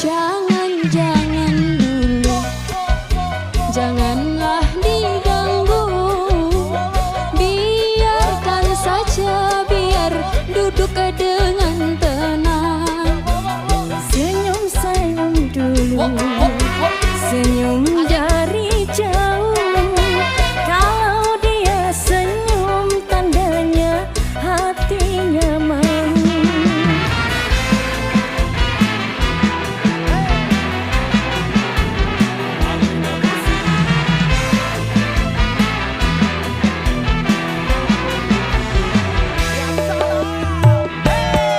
Jangan dulu, janganlah diganggu. Biarkan saja, biar duduk dengan tenang. Senyum dulu, senyum